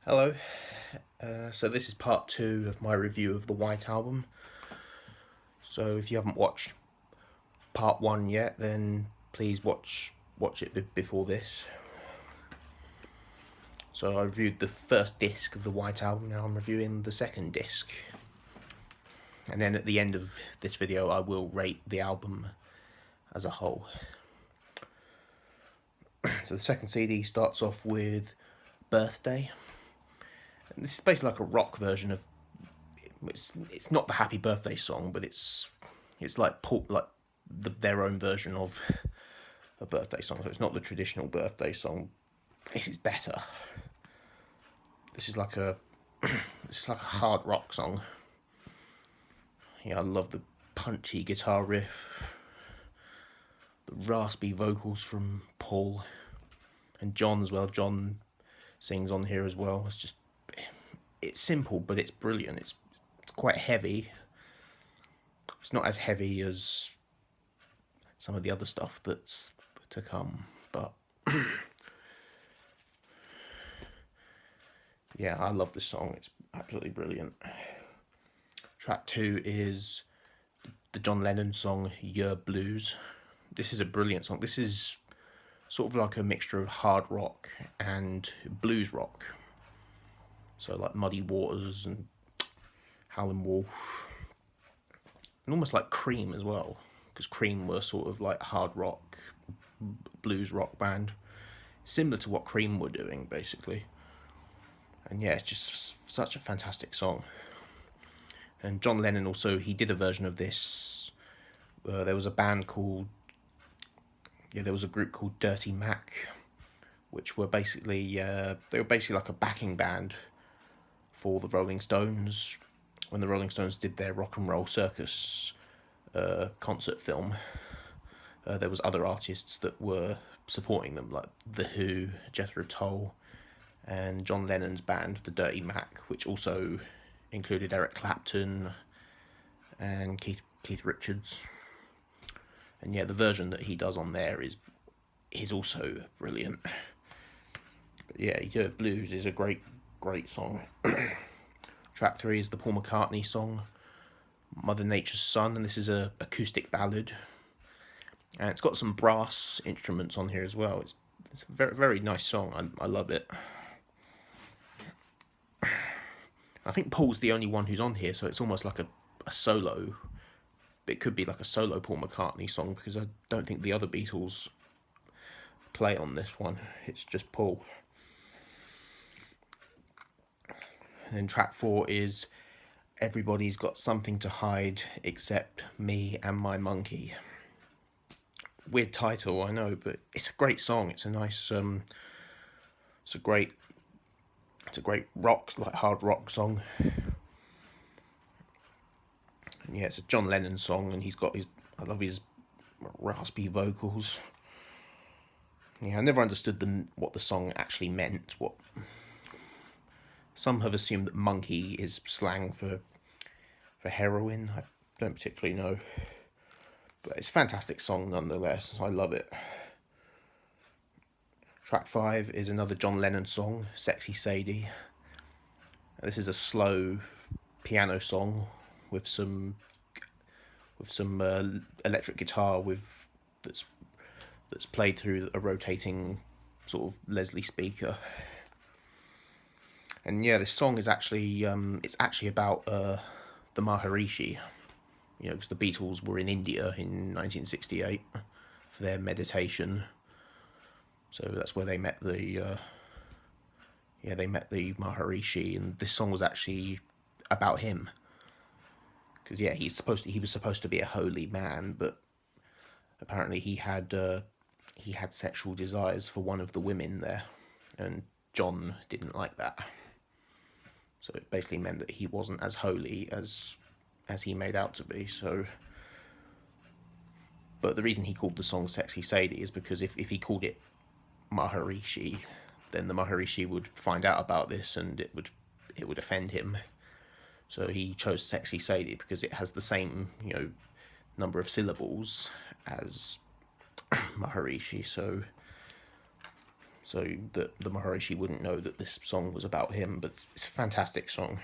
Hello, so this is part 2 of my review of the White Album. So if you haven't watched part 1 yet, then please watch it before this. So I reviewed the first disc of the White Album, now I'm reviewing the second disc. And then at the end of this video I will rate the album as a whole. So the second CD starts off with Birthday. This is basically like a rock version of it's not the Happy Birthday song, but it's like their own version of a birthday song. So it's not the traditional birthday song. This is better. This is like a hard rock song. Yeah, I love the punchy guitar riff, the raspy vocals from Paul and John as well. John sings on here as well. It's simple, but it's brilliant. It's quite heavy. It's not as heavy as some of the other stuff that's to come, but yeah, I love this song. It's absolutely brilliant. Track 2 is the John Lennon song Yer Blues. This is a brilliant song. This is sort of like a mixture of hard rock and blues rock. So like Muddy Waters and Howlin' Wolf, and almost like Cream as well, because Cream were sort of like hard rock, blues rock band, similar to what Cream were doing basically. And yeah, it's just such a fantastic song. And John Lennon also, he did a version of this. There was a group called Dirty Mac, which were basically like a backing band for the Rolling Stones when the Rolling Stones did their Rock and Roll Circus concert film. There was other artists that were supporting them, like The Who, Jethro Tull, and John Lennon's band, the Dirty Mac, which also included Eric Clapton and Keith Richards. And yeah, the version that he does on there is also brilliant. But yeah, Yer Blues is a great song. Track 3 is the Paul McCartney song Mother Nature's Son, and this is a acoustic ballad. And it's got some brass instruments on here as well. It's a very, very nice song. I love it. I think Paul's the only one who's on here, so it's almost like a solo. It could be like a solo Paul McCartney song, because I don't think the other Beatles play on this one. It's just Paul. And then track 4 is Everybody's Got Something to Hide Except Me and My Monkey. Weird title, I know, but it's a great song. It's a nice it's a great rock, like hard rock song. And yeah, it's a John Lennon song, and I love his raspy vocals. Yeah, I never understood what the song actually meant. Some have assumed that monkey is slang for heroin. I don't particularly know, but it's a fantastic song nonetheless. I love it. Track 5 is another John Lennon song, Sexy Sadie. This is a slow piano song with some electric guitar that's played through a rotating sort of Leslie speaker. And yeah, this song is actually about the Maharishi, because the Beatles were in India in 1968 for their meditation. So that's where they met the Maharishi, and this song was actually about him. Because yeah, he was supposed to be a holy man, but apparently he had sexual desires for one of the women there, and John didn't like that. So it basically meant that he wasn't as holy as he made out to be. So, but the reason he called the song Sexy Sadie is because if he called it Maharishi, then the Maharishi would find out about this and it would offend him. So he chose Sexy Sadie because it has the same, number of syllables as Maharishi. So so that the Maharishi wouldn't know that this song was about him. But it's a fantastic song.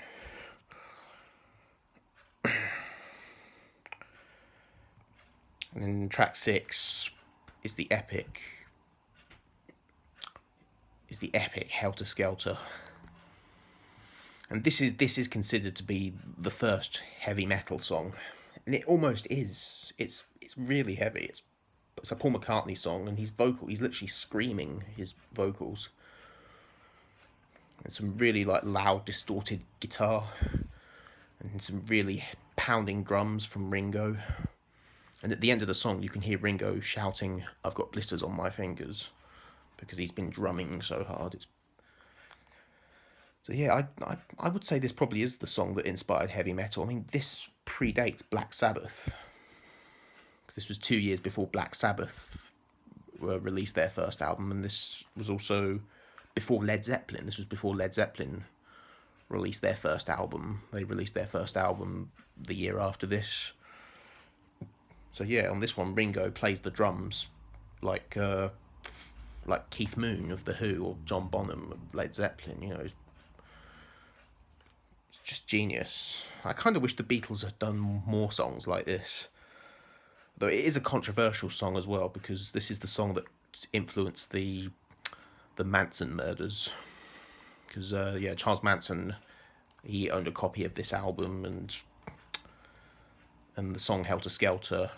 And then track 6 is the epic. Helter Skelter. And this is considered to be the first heavy metal song, and it almost is. It's really heavy. It's a Paul McCartney song, and he's literally screaming his vocals. And some really like loud, distorted guitar, and some really pounding drums from Ringo. And at the end of the song, you can hear Ringo shouting, "I've got blisters on my fingers," because he's been drumming so hard. So yeah, I would say this probably is the song that inspired heavy metal. I mean, this predates Black Sabbath. This was 2 years before Black Sabbath released their first album, and this was also before Led Zeppelin. This was before Led Zeppelin released their first album. They released their first album the year after this. So yeah, on this one, Ringo plays the drums like Keith Moon of The Who or John Bonham of Led Zeppelin. You know, it's just genius. I kind of wish the Beatles had done more songs like this. Though it is a controversial song as well, because this is the song that influenced the Manson murders. Because Charles Manson, he owned a copy of this album, and the song Helter Skelter.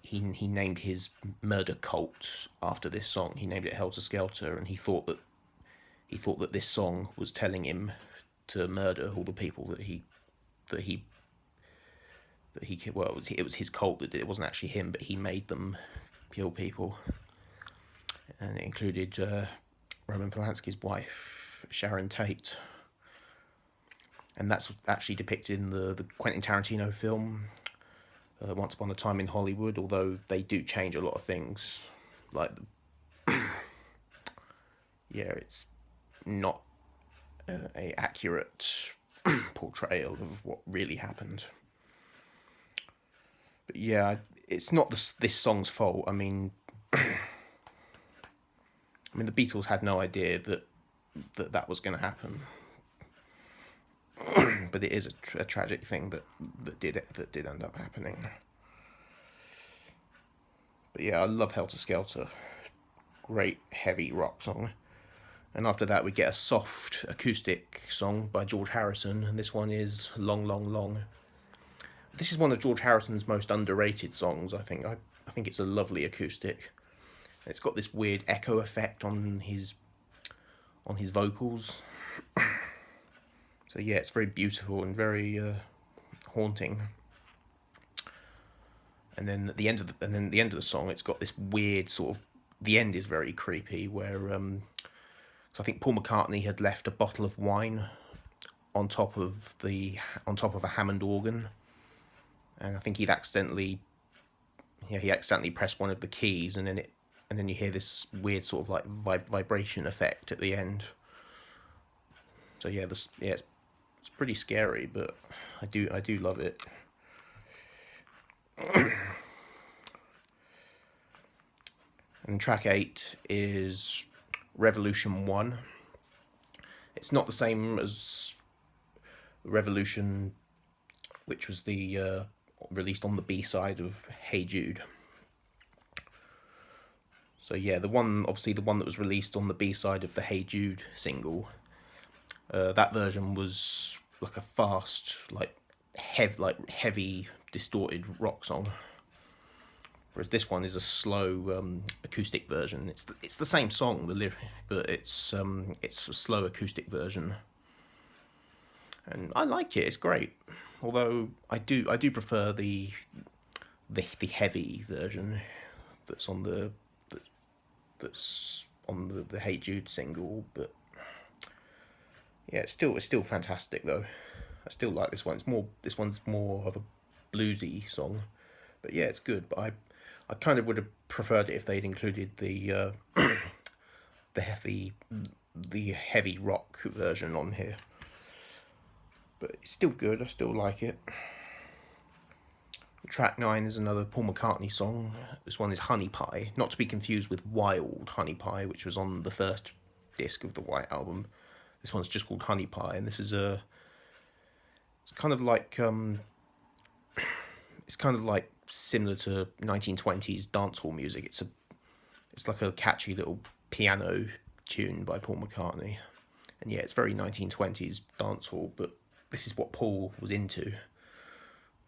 He named his murder cult after this song. He named it Helter Skelter, and he thought that this song was telling him to murder all the people it was his cult that did it. It wasn't actually him, but he made them kill people. And it included Roman Polanski's wife, Sharon Tate. And that's actually depicted in the Quentin Tarantino film, Once Upon a Time in Hollywood, although they do change a lot of things. Like, it's not a accurate portrayal of what really happened. But yeah, it's not this song's fault. I mean, the Beatles had no idea that was going to happen. But it is a tragic thing that did end up happening. But yeah, I love Helter Skelter. Great heavy rock song. And after that, we get a soft acoustic song by George Harrison, and this one is Long, Long, Long. This is one of George Harrison's most underrated songs, I think. I think it's a lovely acoustic. It's got this weird echo effect on his vocals. So yeah, it's very beautiful and very haunting. And then at the end of the song, it's got this weird sort of. The end is very creepy, where so I think Paul McCartney had left a bottle of wine on top of a Hammond organ, and I think he accidentally pressed one of the keys, and then you hear this weird sort of like vibration effect at the end. So yeah, it's pretty scary, but I do love it. And track 8 is Revolution 1. It's not the same as Revolution, which was the released on the B-side of Hey Jude. So yeah, the one that was released on the B-side of the Hey Jude single, that version was like a fast, heavy, distorted rock song. Whereas this one is a slow acoustic version. It's the same song, but it's a slow acoustic version, and I like it. It's great. Although I do prefer the heavy version that's on the Hey Jude single. But yeah, it's still fantastic though. I still like this one. This one's more of a bluesy song, but yeah, it's good. But I kind of would have preferred it if they'd included the heavy rock version on here. But it's still good. I still like it. Track 9 is another Paul McCartney song. This one is Honey Pie, not to be confused with Wild Honey Pie, which was on the first disc of the White Album. This one's just called Honey Pie, and this is it's kind of like similar to 1920s dancehall music. It's like a catchy little piano tune by Paul McCartney, and yeah, it's very 1920s dancehall. But this is what Paul was into.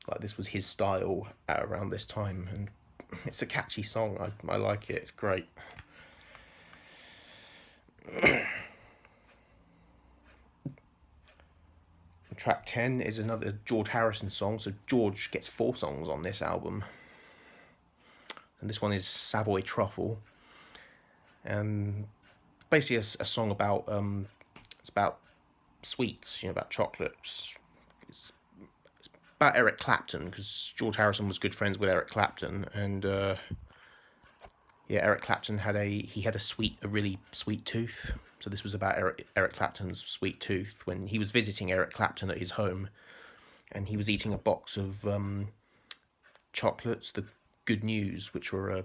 Like, this was his style at around this time, and it's a catchy song. I like it. It's great. Track 10 is another George Harrison song. So George gets 4 songs on this album, and this one is Savoy Truffle, and basically a song about it's about sweets, about chocolates. It's about Eric Clapton, because George Harrison was good friends with Eric Clapton, and Eric Clapton had a really sweet tooth. So this was about Eric Clapton's sweet tooth when he was visiting Eric Clapton at his home, and he was eating a box of chocolates, the Good News, which were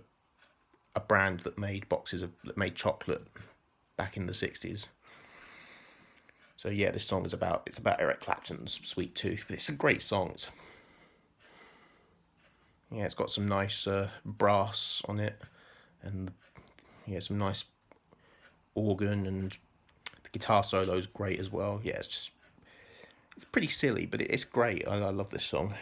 a brand that made chocolate back in the 60s. So yeah, this song is about Eric Clapton's sweet tooth, but it's a great song. It's got some nice brass on it, and some nice organ, and the guitar solo is great as well. It's pretty silly, but it's great. I love this song.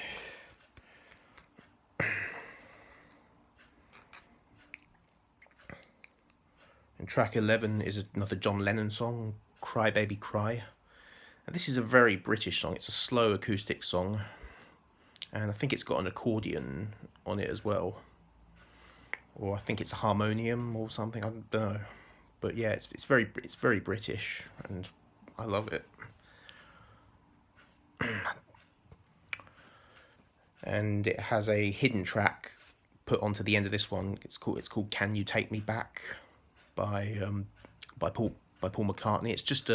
And track 11 is another John Lennon song, Cry Baby Cry. And this is a very British song. It's a slow acoustic song, and I think it's got an accordion on it as well, or I think it's a harmonium or something. I don't know, but yeah, it's very British, and I love it. And it has a hidden track put onto the end of this one. It's called "Can You Take Me Back" by Paul McCartney. It's just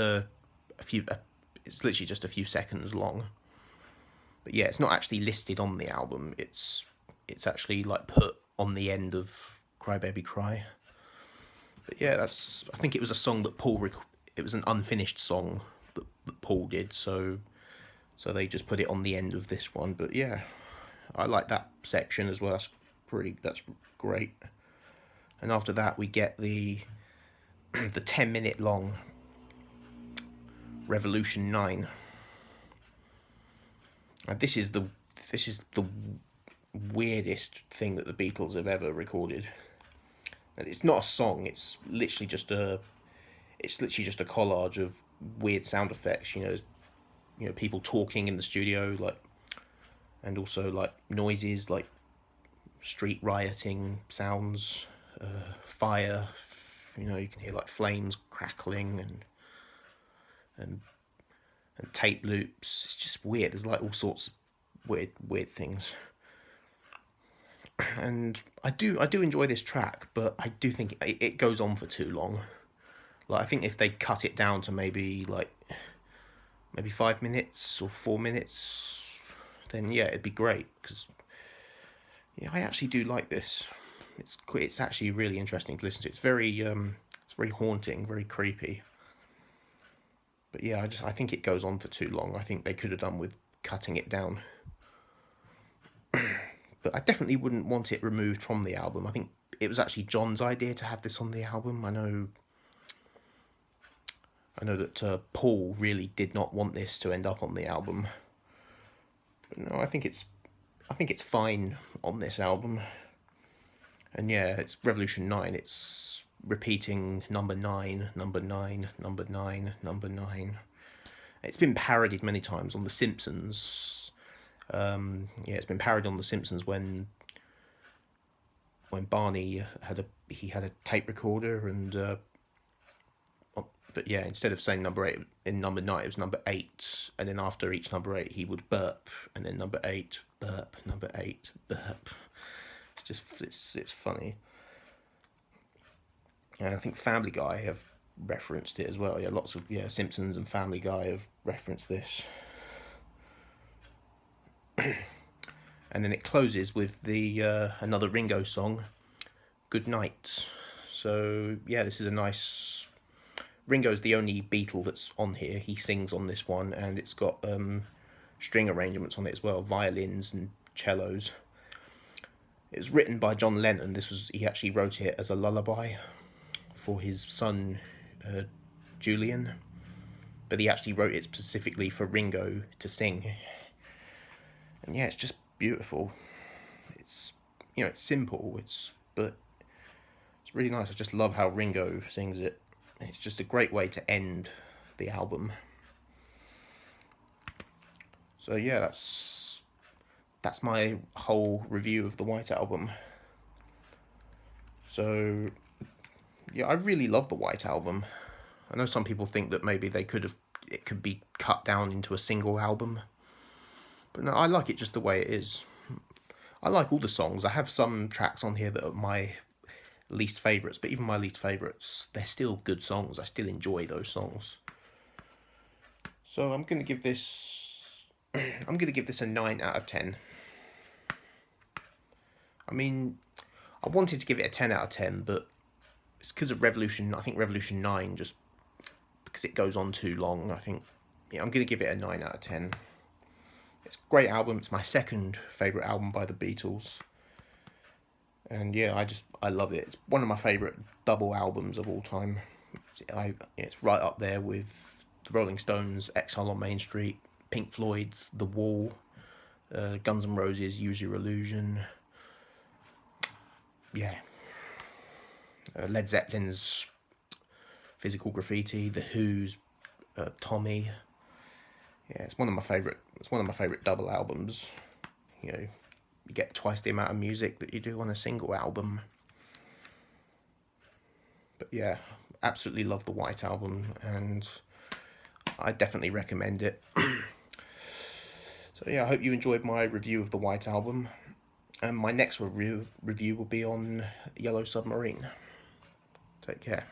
it's literally just a few seconds long. But yeah, it's not actually listed on the album. It's actually like put on the end of Cry Baby Cry. But yeah, I think it was a song that it was an unfinished song that Paul did, so they just put it on the end of this one. But yeah, I like that section as well. That's great. And after that, we get the 10-minute long Revolution 9. And this is the weirdest thing that the Beatles have ever recorded. And it's not a song. It's literally just a collage of weird sound effects. People talking in the studio, and also like noises like street rioting sounds, fire. You can hear like flames crackling and tape loops. It's just weird. There's like all sorts of weird things. And I do enjoy this track, but I do think it goes on for too long. Like, I think if they cut it down to maybe 5 minutes or 4 minutes, then yeah, it'd be great, because I actually do like this. It's actually really interesting to listen to. It's very haunting, very creepy. But yeah, I think it goes on for too long. I think they could have done with cutting it down. But I definitely wouldn't want it removed from the album. I think it was actually John's idea to have this on the album. I know that Paul really did not want this to end up on the album. But no, I think it's fine on this album. And yeah, it's Revolution 9. It's repeating number 9, number 9, number 9, number 9. It's been parodied many times on The Simpsons. It's been parodied on The Simpsons when Barney had a tape recorder, and but yeah, instead of saying number 8 in number 9, it was number 8, and then after each number 8 he would burp, and then number 8 burp, number 8 burp. It's funny. And I think Family Guy have referenced it as well. Yeah, lots of Simpsons and Family Guy have referenced this. and then it closes with the another Ringo song, Good Night. So yeah, this is a nice. Ringo's the only Beatle that's on here. He sings on this one, and it's got string arrangements on it as well, violins and cellos. It was written by John Lennon. He actually wrote it as a lullaby for his son Julian, but he actually wrote it specifically for Ringo to sing. And yeah, it's just beautiful. It's it's simple. But it's really nice. I just love how Ringo sings it. It's just a great way to end the album. So yeah, that's my whole review of the White Album. So yeah, I really love the White Album. I know some people think that maybe it could be cut down into a single album, but no, I like it just the way it is. I like all the songs. I have some tracks on here that are my least favourites, but even my least favourites, they're still good songs. I still enjoy those songs. So I'm gonna give this a 9 out of 10. I mean, I wanted to give it a 10 out of 10, but it's because of Revolution. I think Revolution 9, just because it goes on too long. I think I'm gonna give it a 9 out of 10. It's a great album. It's my second favourite album by the Beatles. And yeah, I love it. It's one of my favourite double albums of all time. It's right up there with the Rolling Stones' Exile on Main Street, Pink Floyd's The Wall, Guns N' Roses' Use Your Illusion. Yeah. Led Zeppelin's Physical Graffiti, The Who's Tommy. Yeah, it's one of my favourite double albums. You get twice the amount of music that you do on a single album. But yeah, absolutely love the White Album, and I definitely recommend it. So yeah, I hope you enjoyed my review of the White Album, and my next review will be on Yellow Submarine. Take care.